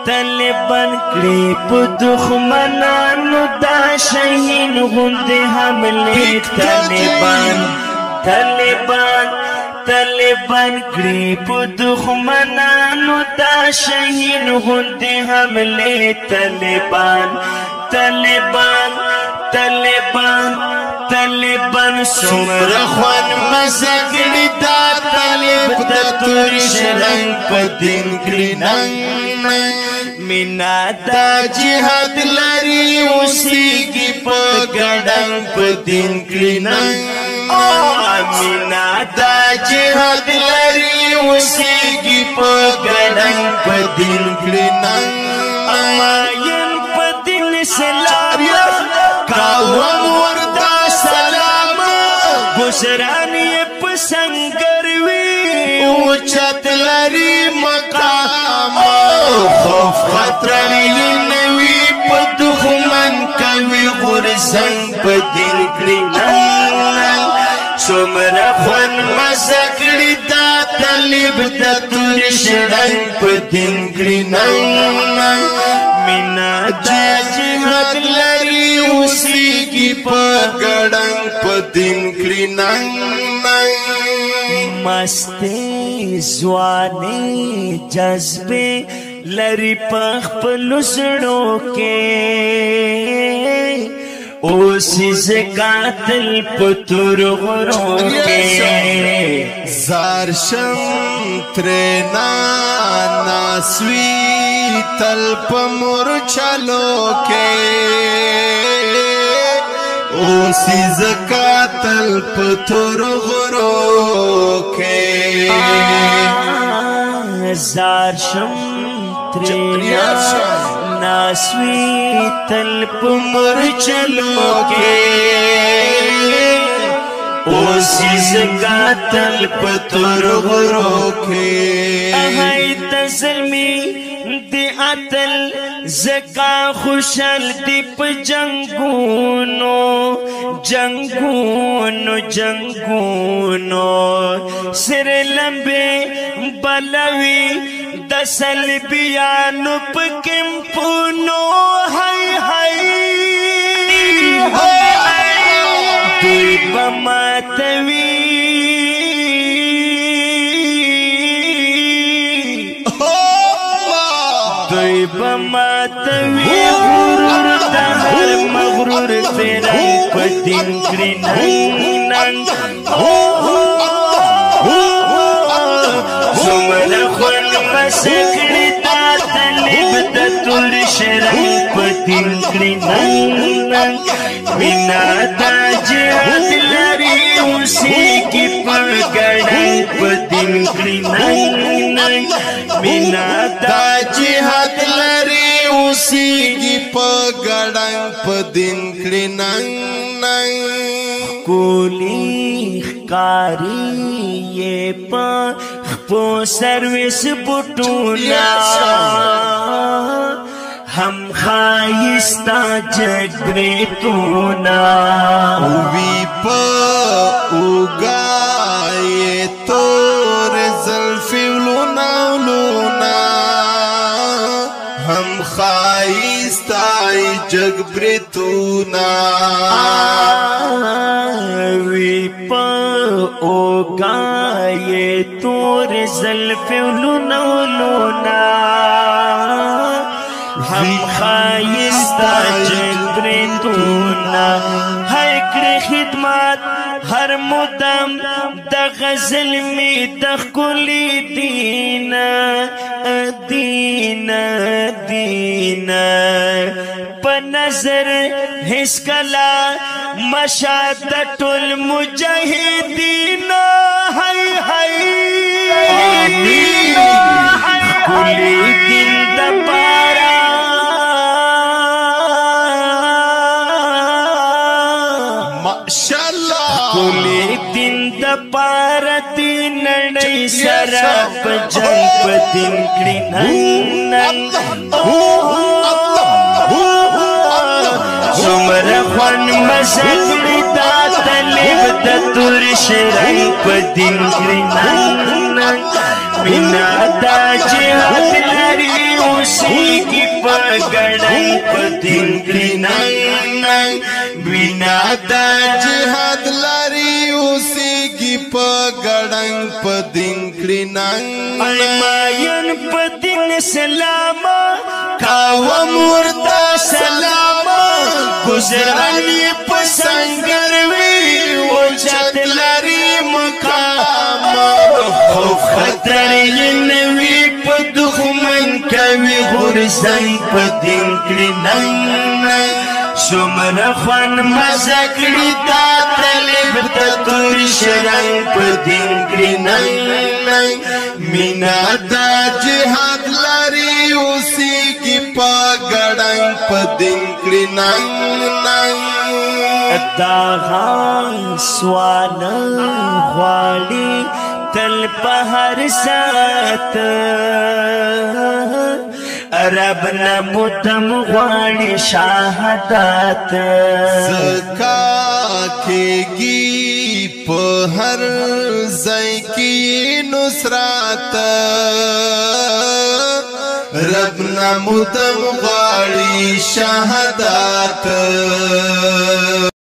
طالبان کړي په دښمنانو دا شهین غوندې حملې طالبان کړي په دښمنانو دا شهین غوندې حملې طالبان څومره خوند مزه کړي دا طالب د تور شرنګ په دین کړي ننګ مینا دا جهاد لري اوسېږي په ګډنګ په دین کړي ننګ مینا دا جهاد لري اوسېږي په ګډنګ په دین کړي ننګ اماین په دین سلام کاوم وردا سلام گسران یې په سنگر وي اوچت لري مقام خوف خطر یې نوي په دښمن کوي غورځنګ په دین کړي ننګ څومره خوند مزه کړي دا طالب د تور شرنګ په دین کړي ننګ مینا جهاد لري اوسېږي په ګډنګ په دین کړي ننګ مستې ځواني جذبې لري په خپلو زړو کې اوسې زکاتل په تور غرو کې زار شم ترېنا ناسوي تل په مورچلو کې اوسې زکاتل په تور غرو کې زار شم ترېنا ناسوي تل په مورچلو کې اوسې زکاتل په تور غرو کې هاي تزلمي دی اتل زکا خوشل دی په جنگونو سر لمبه بلوي د سلبيانو په کمپونو هاي دوی بماتوي غرور د هر مغرور فرنګ په دین کړي ننګ څومره خوند مزه کړي دا طالب د تور شرنګ په دین کړي ننګ مینا دا جهاد لري اوسېږي په ګډنګ په دین کړي ننګ مینا دا جهاد لري اوسېږي په ګډنګ په دین کړي ننګ کولی ښکاري یې په خپو سرویس بوټونه هم ښایسته جګبرېتونه وي په اوږه یې تور زلفې ولونه هم ښایسته جګبرېتونه وي په اوږه یې تور زلفې ولونه هم خایسته جګبرېتونه هر کړي خدمت هر مدام د غزل می د ښکلي دین په نظر هیڅ کله مشهد د ټول مجاهدین ښکلي دین د پاره ښکلي دین د پاره دی نړۍ سره په جنګ په دین کړي ننګ څومره خوند مزه کړي دا طالب د تور شرنګ په دین کړي ننګ مینا دا جهاد لري اوسېږي په ګړنګ په دین کړي ننګ وینا دا جهاد لري اوسېږي په ګړنګ په دین کړي ننګ ماین په دین سلام کاوه مردا سلام گزرانی په سنگر وی وجد لري مقام خوف خطر یې نوي په دښمن کوي غورځنګ په دین کړي ننګ څومره خوند مزه کړي دا طالب د تور شرنګ په دین کړي ننګ مینا دا جهاد لري اوسېږي په ګړنګ په دین کړي ننګ دا غان سوال غواړي تل په هر ساعت رب نمتم غواړي شهادت زکا کېږي په هر ځای کې نصرت رب نمتم غواړي شهادت